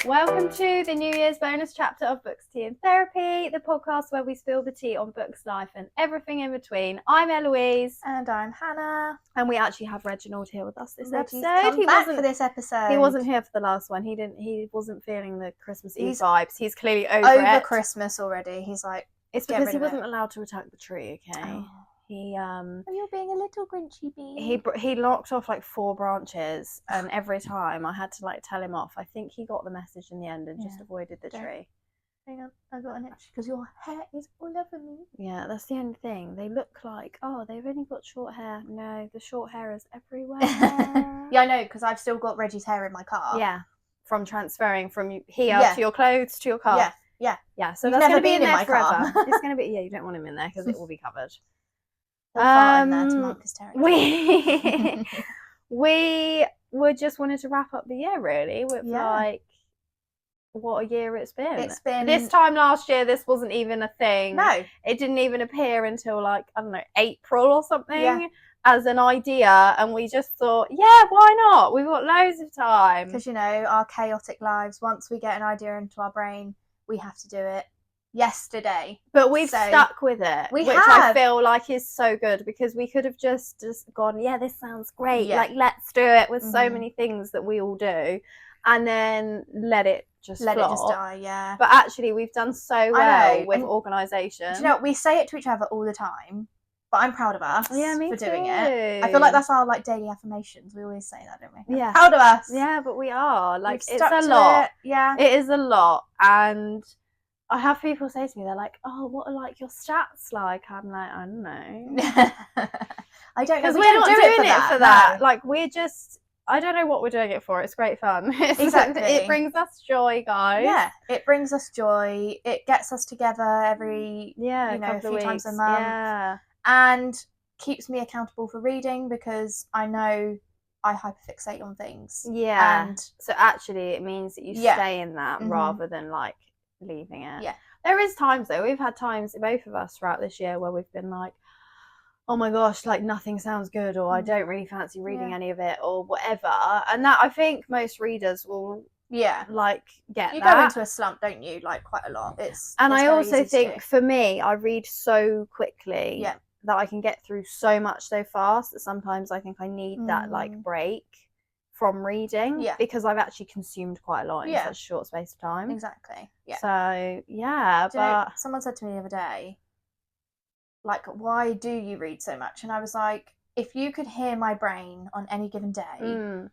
Welcome to the New Year's bonus chapter of Books, Tea and Therapy, the podcast where we spill the tea on books, life and everything in between. I'm Eloise. And I'm Hannah. And we actually have Reginald here with us this episode. He wasn't for this episode. He wasn't here for the last one. He wasn't feeling the Christmas Eve vibes. He's clearly over it. Christmas already. He's like, it's because he wasn't allowed to attack the tree, okay? Oh. You're being a little grinchy bee. He knocked off like 4 branches, and every time I had to like tell him off. I think he got the message in the end and just avoided the tree. Hang on, I got an itch because your hair is all over me. Yeah, that's the only thing. They look like, oh, they've only got short hair. No, the short hair is everywhere. Yeah, I know, because I've still got Reggie's hair in my car. Yeah, from transferring from here to your clothes to your car. Yeah. So that's going to be in there forever. It's going to be. Yeah, you don't want him in there because it will be covered. In there to mark his territory. We just wanted to wrap up the year really with like what a year it's been. It's been this time last year. This wasn't even a thing. No, it didn't even appear until like I don't know April or something as an idea, and we just thought, yeah, why not? We've got loads of time because our chaotic lives. Once we get an idea into our brain, we have to do it yesterday, but we've stuck with it, which I feel like is so good because we could have just gone, yeah, this sounds great, like let's do it with so many things that we all do, and then let it just die. But actually we've done so well with organisation. Do you know, we say it to each other all the time, but I'm proud of us for doing it. I feel like that's our like daily affirmations. We always say that, don't we? Yeah, proud of us. Yeah, but we are like it's a lot. It is a lot. And I have people say to me, they're like, oh, what are like your stats like? I'm like, I don't know. I don't know. Because we're not doing it for that. No. Like, we're just, I don't know what we're doing it for. It's great fun. Exactly. It brings us joy, guys. Yeah, it brings us joy. It gets us together every, a few times a month. Yeah. And keeps me accountable for reading because I know I hyperfixate on things. Yeah. And so actually it means that you stay in that rather than like leaving it. Yeah, there is times though, we've had times, both of us throughout this year, where we've been like, oh my gosh, like nothing sounds good, or I don't really fancy reading any of it, or whatever. And that I think most readers will like get you that. Go into a slump, don't you, like quite a lot. And I also think for me, I read so quickly that I can get through so much so fast that sometimes I think I need that like break from reading because I've actually consumed quite a lot in such a short space of time. Exactly. Yeah. So but someone said to me the other day, like, why do you read so much? And I was like, if you could hear my brain on any given day,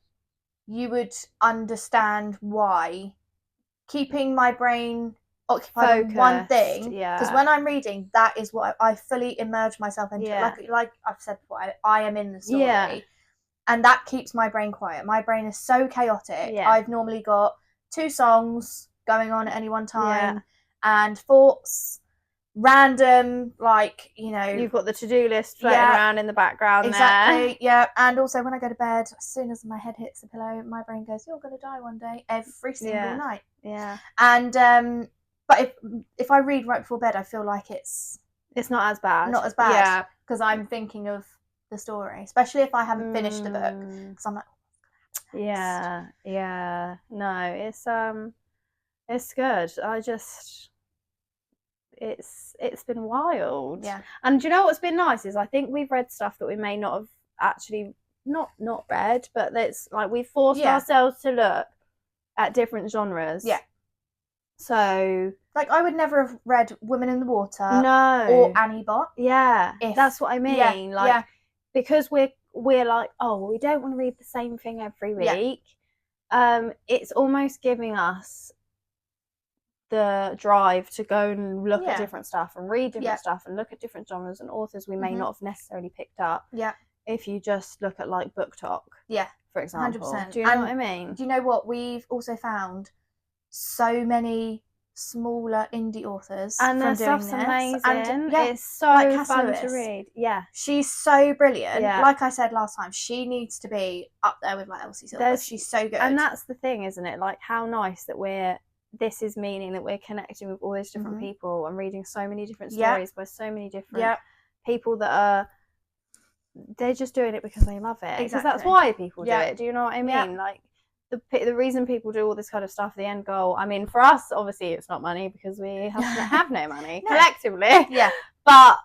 you would understand why keeping my brain occupied on one thing. Because when I'm reading, that is what I fully immerse myself into. Like I've said before, I am in the story. Yeah. And that keeps my brain quiet. My brain is so chaotic. Yeah. I've normally got 2 songs going on at any one time and thoughts, random, like, You've got the to-do list floating around in the background there. Yeah. And also when I go to bed, as soon as my head hits the pillow, my brain goes, you're going to die one day, every single night. Yeah. And, but if I read right before bed, I feel like it's not as bad. Not as bad. Yeah. Because I'm thinking of the story, especially if I haven't finished the book, because I'm like, no, it's good. It's been wild. Yeah. And do you know what's been nice is I think we've read stuff that we may not have actually not read, but it's like we've forced ourselves to look at different genres. Yeah. So like I would never have read Women in the Water or Annie Bot. Yeah. That's what I mean. Because we're like, oh, we don't want to read the same thing every week. It's almost giving us the drive to go and look at different stuff and read different stuff and look at different genres and authors we may not have necessarily picked up. Yeah. If you just look at like Book Talk. Yeah. For example. 100%. Do you know what I mean? Do you know what? We've also found so many smaller indie authors, and their stuff's amazing. And it's so like fun to read. Yeah, she's so brilliant. Like I said last time, she needs to be up there with like Elsie Silver. She's so good. And that's the thing, isn't it? Like how nice that this is meaning that we're connecting with all these different people and reading so many different stories by so many different people that are they're just doing it because they love it. Because that's why people do it. Do you know what I mean? Like the reason people do all this kind of stuff, the end goal, I mean, for us, obviously, it's not money because we have no money collectively. Yeah. But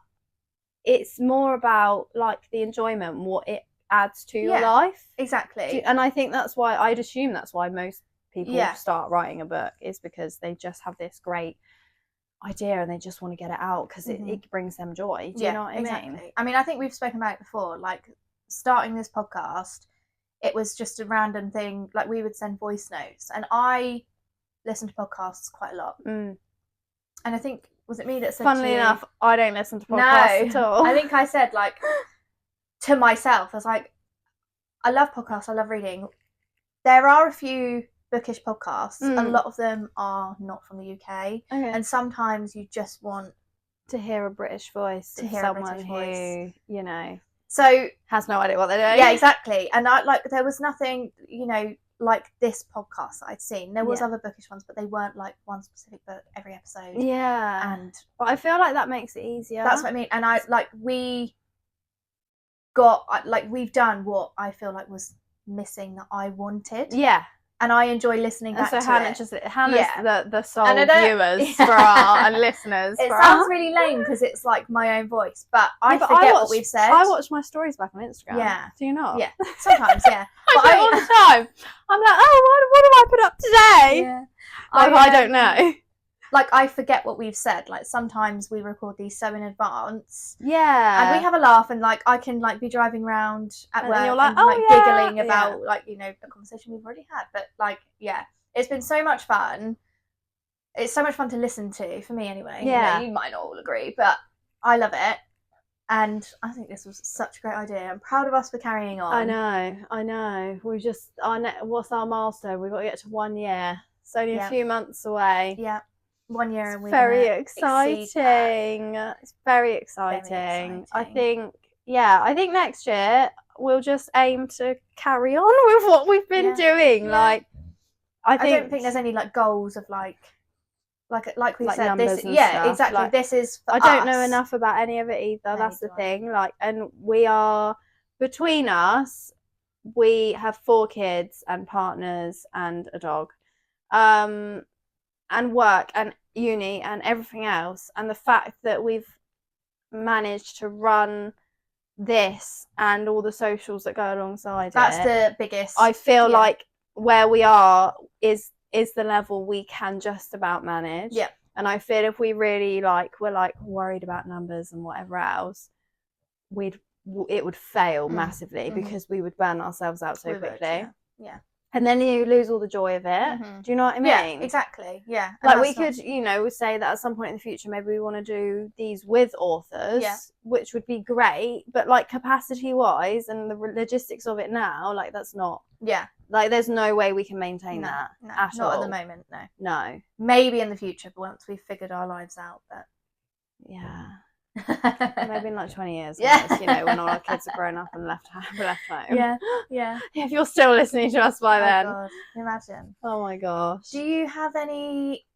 it's more about like the enjoyment, what it adds to your life. Exactly. And I think that's why I'd assume that's why most people start writing a book, is because they just have this great idea and they just want to get it out because it brings them joy. Do you know what I mean? I mean, I think we've spoken about it before. Like starting this podcast, it was just a random thing. Like we would send voice notes, and I listen to podcasts quite a lot. And I think, was it me that said Funnily enough, I don't listen to podcasts at all. I think I said, like, to myself, I was like, I love podcasts, I love reading. There are a few bookish podcasts. A lot of them are not from the UK. And sometimes you just want to hear a British voice, to hear someone who, you know, so has no idea what they're doing. Yeah, exactly. And I like, there was nothing, you know, like this podcast that I'd seen. There was other bookish ones, but they weren't like one specific book every episode. Yeah. And but I feel like that makes it easier. That's what I mean. And we've done what I feel like was missing that I wanted. Yeah. And I enjoy listening back to Hannah's the sole viewers for our and listeners. It sounds really lame because it's like my own voice, but I forget what we've said. I watch my stories back on Instagram. Yeah. Do you not? Yeah. Sometimes, yeah. But I do all the time. I'm like, oh, what have I put up today? Yeah. I don't know. Like, I forget what we've said. Like, sometimes we record these so in advance. Yeah. And we have a laugh, and, like, I can, like, be driving around at work and, you're like, giggling about, like, you know, a conversation we've already had. But, like, yeah, it's been so much fun. It's so much fun to listen to, for me anyway. Yeah. You might not all agree, but I love it. And I think this was such a great idea. I'm proud of us for carrying on. I know. We just, what's our milestone? We've got to get to 1 year. It's only a few months away. Yeah. 1 year, and we're very exciting. It's very exciting. I think next year we'll just aim to carry on with what we've been doing. Yeah. Like, I don't think there's any like goals of like we said, numbers this, and stuff. Exactly. Like, this is for I don't know enough about any of it either. That's the thing. Like, and we are, between us, we have 4 kids and partners and a dog. And work and uni and everything else, and the fact that we've managed to run this and all the socials that go alongside that's the biggest. I feel like where we are is the level we can just about manage. Yeah. And I feel if we really we're worried about numbers and whatever else, it would fail massively because we would burn ourselves out so quickly. Yeah. And then you lose all the joy of it. Do you know what I mean? Yeah, exactly. Yeah. Like, we could, you know, say that at some point in the future, maybe we want to do these with authors, which would be great. But, like, capacity-wise and the logistics of it now, like, that's not. Yeah. Like, there's no way we can maintain that at all. Not at the moment, no. No. Maybe in the future, but once we've figured our lives out. But yeah. Maybe in like 20 years, you know, when all our kids are grown up and left home. Yeah. If you're still listening to us by then. God, imagine. Oh my gosh. Do you have any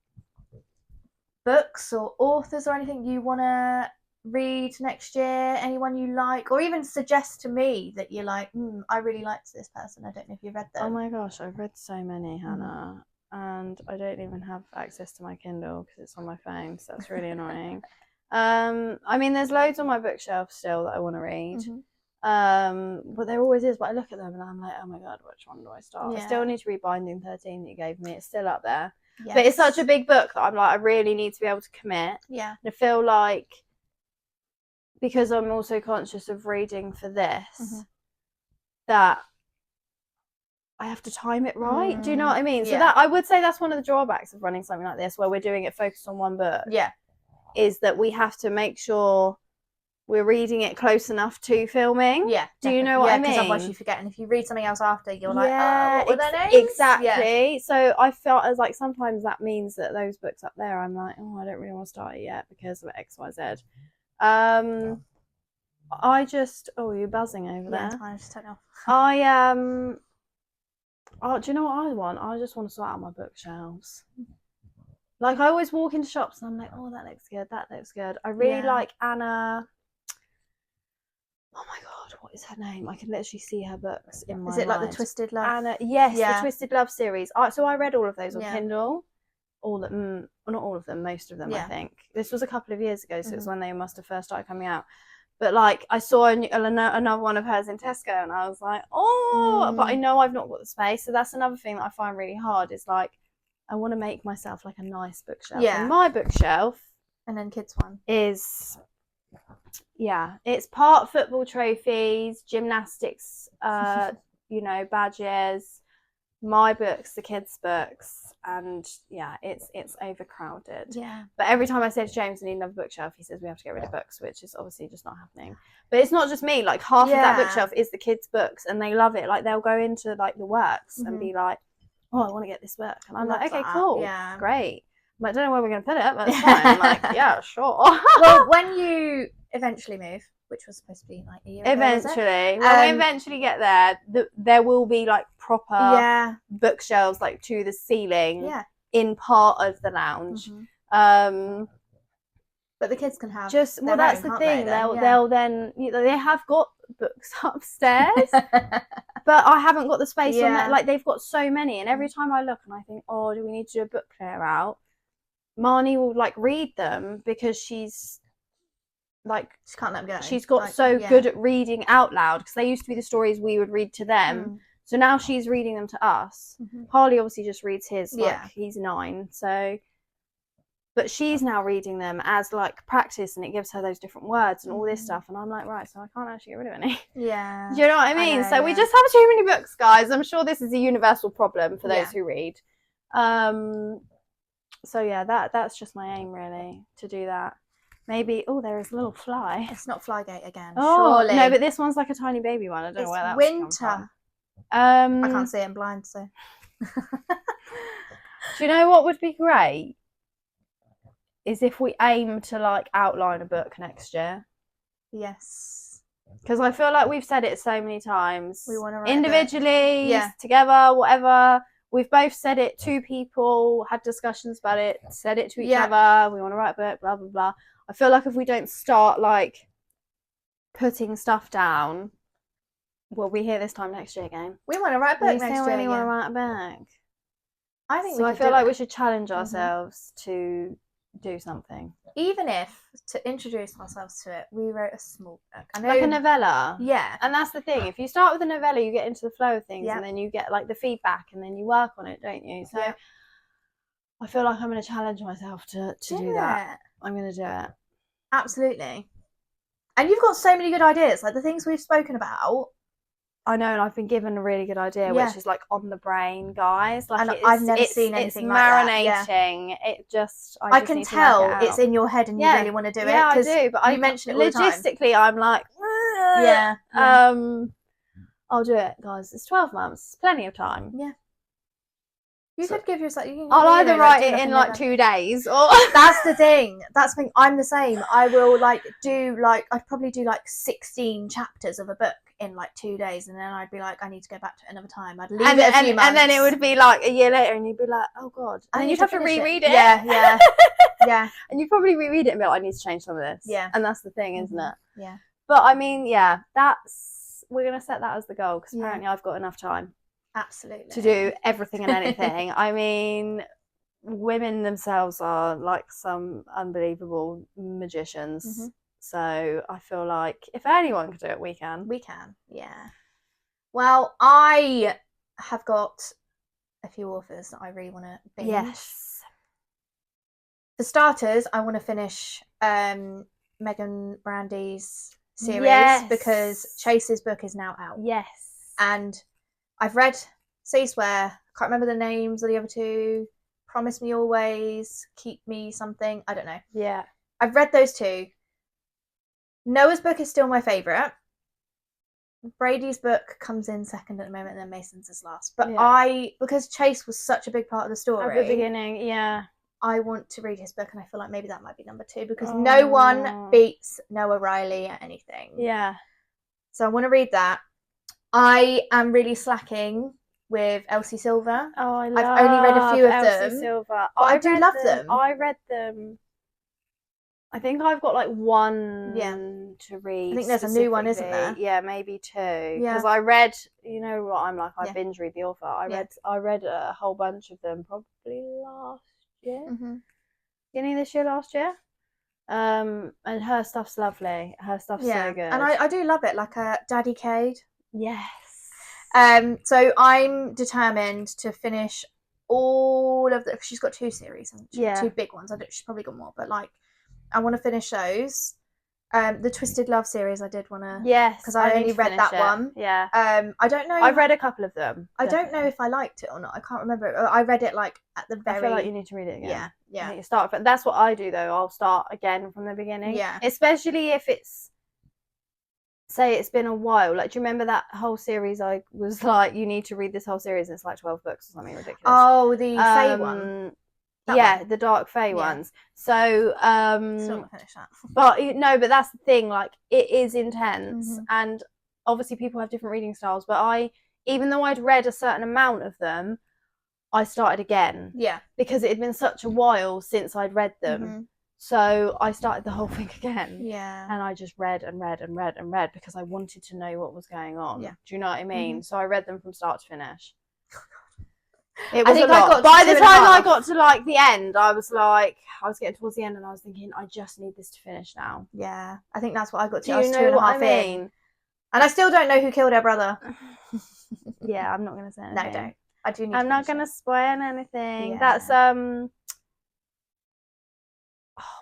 books or authors or anything you want to read next year? Anyone you like, or even suggest to me that you're like, I really liked this person. I don't know if you've read them. Oh my gosh, I've read so many, Hannah, and I don't even have access to my Kindle because it's on my phone, so that's really annoying. I mean, there's loads on my bookshelf still that I want to read. But there always is. But I look at them and I'm like, oh my god, which one do I start? I still need to read Binding 13 that you gave me. It's still up there. Yes. But it's such a big book that I'm like, I really need to be able to commit. Yeah. And I feel like, because I'm also conscious of reading for this, that I have to time it right. Do you know what I mean? So that, I would say that's one of the drawbacks of running something like this, where we're doing it focused on one book. Yeah. Is that we have to make sure we're reading it close enough to filming. Yeah. Do you know what I mean? Because otherwise you forget, and if you read something else after, you're like, what were their names? Exactly. Yeah. So I felt as like sometimes that means that those books up there, I'm like, I don't really want to start it yet because of X, Y, Z. You're buzzing over there. Yeah, I just turn off. Do you know what I want? I just want to sort out my bookshelves. Like, I always walk into shops and I'm like, oh, that looks good, that looks good. I really like Anna. Oh my god, what is her name? I can literally see her books in my Is it like mind. the Twisted Love? Anna, yes, the Twisted Love series. So I read all of those on Kindle. All of them, well, not all of them, most of them, I think. This was a couple of years ago, so it's when they must have first started coming out. But like, I saw another one of hers in Tesco, and I was like, oh, but I know I've not got the space. So that's another thing that I find really hard, is like, I want to make myself like a nice bookshelf. And my bookshelf, and then kids one, is, it's part football trophies, gymnastics, badges, my books, the kids' books, and it's overcrowded. But every time I say to James I need another bookshelf, he says we have to get rid of books, which is obviously just not happening. But it's not just me, like half of that bookshelf is the kids' books, and they love it. Like they'll go into like the works and be like, oh, I want to get this book, and I'm like, okay, cool, great. I'm like, I don't know where we're going to put it, but it's fine. I'm like, yeah, sure. Well, when you eventually move, which was supposed to be like a year ago, when we eventually get there, there will be like proper bookshelves like to the ceiling in part of the lounge. But the kids can have that's the thing. They'll then they have got books upstairs, but I haven't got the space on that. Like they've got so many, and every time I look and I think, oh, do we need to do a book clear out? Marnie will like read them because she's like, she can't let them go. She's got good at reading out loud, because they used to be the stories we would read to them. So now she's reading them to us. Harley obviously just reads his, like he's 9, so, but she's now reading them as like practice, and it gives her those different words and all this stuff, and I'm like, right, so I can't actually get rid of any. Do you know what I mean? We just have too many books, guys. I'm sure this is a universal problem for those who read. So yeah, that's just my aim, really, to do that. Maybe, there is a little fly. It's not Flygate again, surely. No, but this one's like a tiny baby one. I don't know where that's winter. I can't see it, I'm blind, so. Do you know what would be great? Is if we aim to like outline a book next year. Yes. Because I feel like we've said it so many times. We want to write individually, together, whatever. We've both said it to people, had discussions about it, said it to each other. We want to write a book, blah, blah, blah. I feel like if we don't start like putting stuff down, we'll be here this time next year again. We want to write a book next year. We really want to write a book. I think so. I feel like we should challenge ourselves to do something. Even if, to introduce ourselves to it, we wrote a small book. Like a novella. Yeah. And that's the thing. If you start with a novella, you get into the flow of things, and then you get like the feedback, and then you work on it, don't you? So I feel like I'm going to challenge myself to do that. I'm going to do it. Absolutely. And you've got so many good ideas, like the things we've spoken about. I know, and I've been given a really good idea, which is like on the brain, guys. Like, and I've never seen anything like that. It's marinating. It just, I can tell it's in your head, and you really want to do it. Yeah, I do. But you mention it all the time. Logistically, I'm like, I'll do it, guys. It's 12 months, plenty of time. Yeah. You could give yourself. I'll either write it in like 2 days, or that's the thing. That's the thing. I'm the same. I will I'd probably do like 16 chapters of a book in like 2 days, and then I'd be like, I need to go back to it another time. I'd leave it a few months, and then it would be like a year later, and you'd be like, oh god, and then you'd have to reread it. Yeah. And you'd probably reread it and be like, I need to change some of this. Yeah. And that's the thing, isn't it? Yeah. But I mean, we're gonna set that as the goal, because apparently I've got enough time. Absolutely. To do everything and anything. I mean, women themselves are like some unbelievable magicians. So I feel like if anyone could do it, we can. We can, yeah. Well, I have got a few authors that I really want to binge. Yes. For starters, I want to finish Megan Brandy's series, because Chase's book is now out. Yes. And I've read Say Swear, can't remember the names of the other two, Promise Me Always, Keep Me Something, I don't know. Yeah. I've read those two. Noah's book is still my favourite. Brady's book comes in second at the moment, and then Mason's is last. But because Chase was such a big part of the story. At the beginning, I want to read his book, and I feel like maybe that might be number 2, because no one beats Noah Riley at anything. Yeah. So I want to read that. I am really slacking with Elsie Silver. Oh, I've only read a few of Elsie them. Silver. But I do love them. I read them I think I've got like one to read. I think there's a new one, isn't there? Yeah, maybe two. Yeah. Because I read, you know what I'm like, I binge read the author. I read a whole bunch of them probably last year. Beginning of this year, last year. And her stuff's lovely. Her stuff's so good. And I do love it, like a Daddy Cade. Yes. So I'm determined to finish all of the. She's got 2 series, hasn't she? 2 big ones. She's probably got more, but like, I want to finish those. The Twisted Love series, I did want to. Yes, because I only read that one. Yeah. I don't know. I've read a couple of them. I don't know if I liked it or not. I can't remember. I read it like at the very. I feel like you need to read it again. Yeah. I think you start. That's what I do though. I'll start again from the beginning. Yeah. Especially if it's, say, it's been a while. Like, do you remember that whole series? I was like, you need to read this whole series. And it's like 12 books or something ridiculous. Oh, the Fae one. One. The Dark Fae ones. So still not finished that. But no, but that's the thing, like, it is intense, and obviously people have different reading styles, but even though I'd read a certain amount of them, I started again. Yeah. Because it had been such a while since I'd read them. So I started the whole thing again. Yeah. And I just read and read and read and read because I wanted to know what was going on. Yeah. Do you know what I mean? So I read them from start to finish. It was I think a lot. I got By the time I got to like the end, I was getting towards the end and I was thinking, I just need this to finish now. Yeah. I think that's what I got to. Do you know what I mean? And I still don't know who killed her brother. Yeah, I'm not going to say anything. No, don't. I do need I'm to not going to spoil anything. Yeah. That's, oh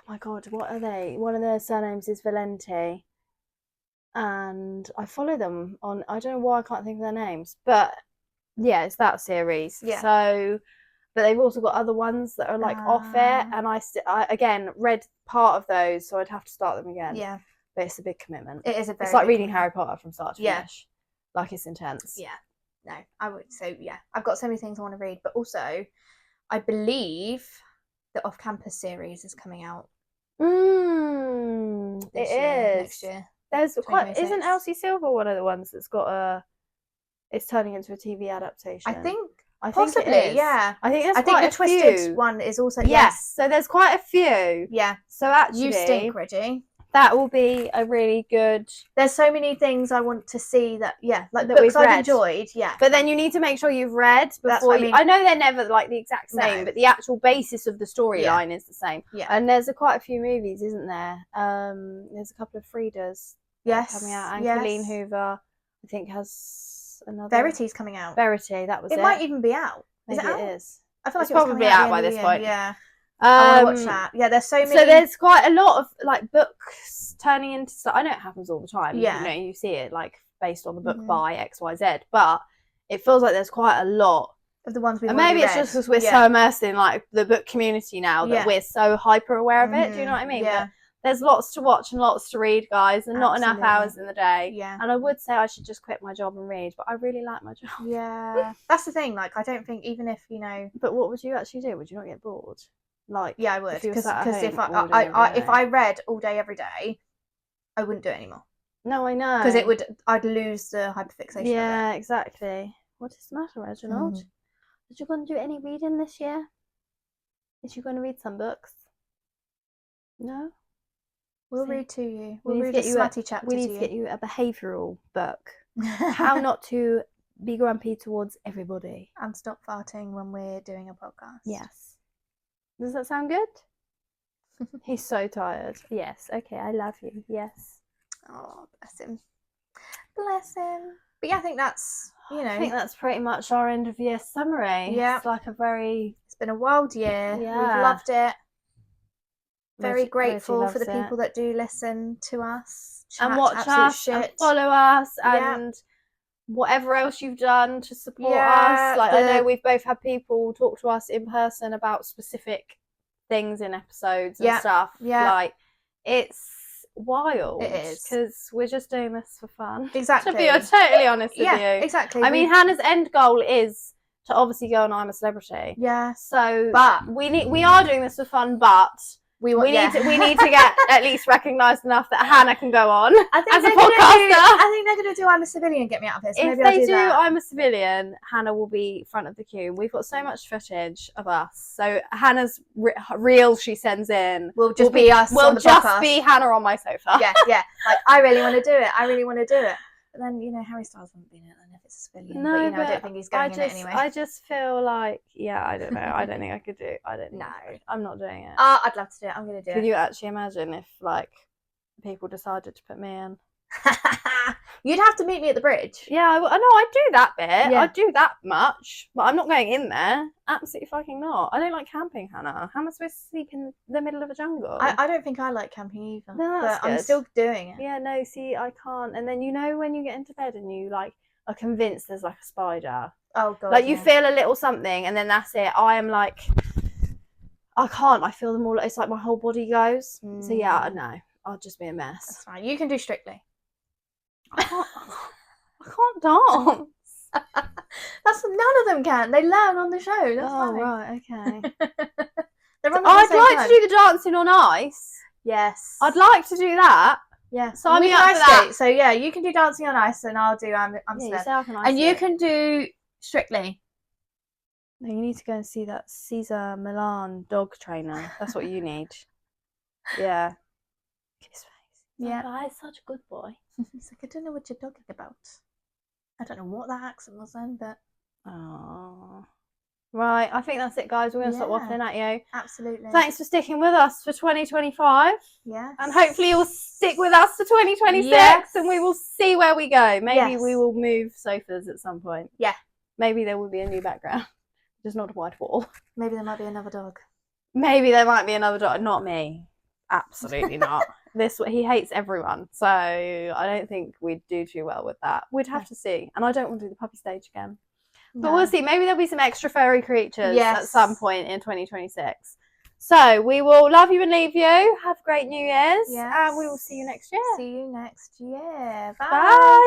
my God, what are they? One of their surnames is Valenti. And I follow them on, I don't know why I can't think of their names, but yeah, it's that series. Yeah. So, but they've also got other ones that are like off it, and I again read part of those, so I'd have to start them again. Yeah. But it's a big commitment. It is a very. It's like big reading commitment. Harry Potter from start to finish. Like, it's intense. Yeah. No, I would. So yeah, I've got so many things I want to read, but also, I believe the Off-Campus series is coming out. It is next year. There's quite. Isn't Elsie Silver one of the ones that's got it's turning into a TV adaptation? I think possibly, think it is. Yeah. I think there's I think quite the Twisted one is also. Yes. So there's quite a few. Yeah. So actually, you stink, Reggie. That will be a really good. There's so many things I want to see that like that books we've read. I've enjoyed. Yeah. But then you need to make sure you've read before. That's what I mean. I know they're never like the exact same, No. but the actual basis of the storyline is the same. Yeah. And there's quite a few movies, isn't there? There's a couple of Fridas. Coming out. And Colleen Hoover, I think, has another. Verity's coming out. Verity, that was it. It might even be out. Maybe Is it out? It is. I feel like it's probably out by this point. Yeah. I want to watch that. Yeah, there's so many. So there's quite a lot of like books turning into stuff. I know it happens all the time. Yeah. You know, you see it like based on the book by XYZ, but it feels like there's quite a lot of the ones we've. And maybe it's just because we're so immersed in like the book community now that we're so hyper aware of it. Do you know what I mean? Yeah. But there's lots to watch and lots to read, guys, and not enough hours in the day. Yeah. And I would say I should just quit my job and read, but I really like my job. Yeah. That's the thing. Like, I don't think even if But what would you actually do? Would you not get bored? Like, yeah, I would, because if I read all day every day, I wouldn't do it anymore. No, I know, because I'd lose the hyperfixation. Yeah, exactly. What is the matter, Reginald? Are you going to do any reading this year? Is you going to read some books? No. We'll read to you. We'll read a smutty chapter. We need to get you a behavioural book. How not to be grumpy towards everybody and stop farting when we're doing a podcast. Yes. Does that sound good? He's so tired. Yes. Okay. I love you. Yes. Oh, bless him. Bless him. But yeah, I think that's, I think that's pretty much our end of year summary. Yeah. It's like it's been a wild year. Yeah. We've loved it. Very Reggie grateful for the loves people that do listen to us. And watch us and follow us and whatever else you've done to support us. Like, I know we've both had people talk to us in person about specific things in episodes and stuff. Yeah. Like, it's wild. It is. Because we're just doing this for fun. Exactly. To be totally honest with you. Yeah, exactly. I mean, Hannah's end goal is to obviously go on I'm a Celebrity. Yeah. So, but we are doing this for fun, but We need to get at least recognised enough that Hannah can go on as a podcaster. I think they're going to do I'm a Civilian, get me out of here. So if maybe they do that. I'm a Civilian, Hannah will be front of the queue. We've got so much footage of us. So Hannah's reel she sends in will just be us. Will just be Hannah on my sofa. Yeah. Like, I really want to do it. But then, Harry Styles wouldn't be in it then if it's a Civilian. No, but I don't think he's going in it anyway. I just feel like, I don't know. I don't think I could do it. No, I'm not doing it. I'd love to do it. I'm going to do it. Could you actually imagine if, like, people decided to put me in? You'd have to meet me at the bridge. Yeah, I know. I'd do that bit. Yeah. I'd do that much. But I'm not going in there. Absolutely fucking not. I don't like camping, Hannah. How am I supposed to sleep in the middle of a jungle? I don't think I like camping either. No, that's good. I'm still doing it. Yeah, no, see, I can't. And then when you get into bed and you, like, are convinced there's, like, a spider. Oh, God. Like, you feel a little something and then that's it. I am, like, I can't. I feel them all. It's like my whole body goes. So, yeah, no. I'll just be a mess. That's fine. You can do Strictly. I can't dance. That's none of them can. They learn on the show. That's fine. Right, okay. I'd like to do the dancing on ice. Yes. I'd like to do that. Yeah. So I'm up for that. So yeah, you can do dancing on ice, and I'll do and you can do Strictly. No, you need to go and see that Cesar Milan dog trainer. That's what you need. Yeah. His face. Yeah. Oh, he's such a good boy. He's like, I don't know what you're talking about. I don't know what that accent was then, but... Oh. Right, I think that's it, guys. We're going to stop waffling at you. Absolutely. Thanks for sticking with us for 2025. Yes. And hopefully you'll stick with us for 2026 and we will see where we go. Maybe we will move sofas at some point. Yeah. Maybe there will be a new background. Just not a white wall. Maybe there might be another dog. Maybe there might be another dog. Not me. Absolutely not. He hates everyone, so I don't think we'd do too well with that. We'd have to see, and I don't want to do the puppy stage again. But we'll see. Maybe there'll be some extra furry creatures at some point in 2026. So we will love you and leave you. Have a great New Year's, and we will see you next year. See you next year. Bye. Bye.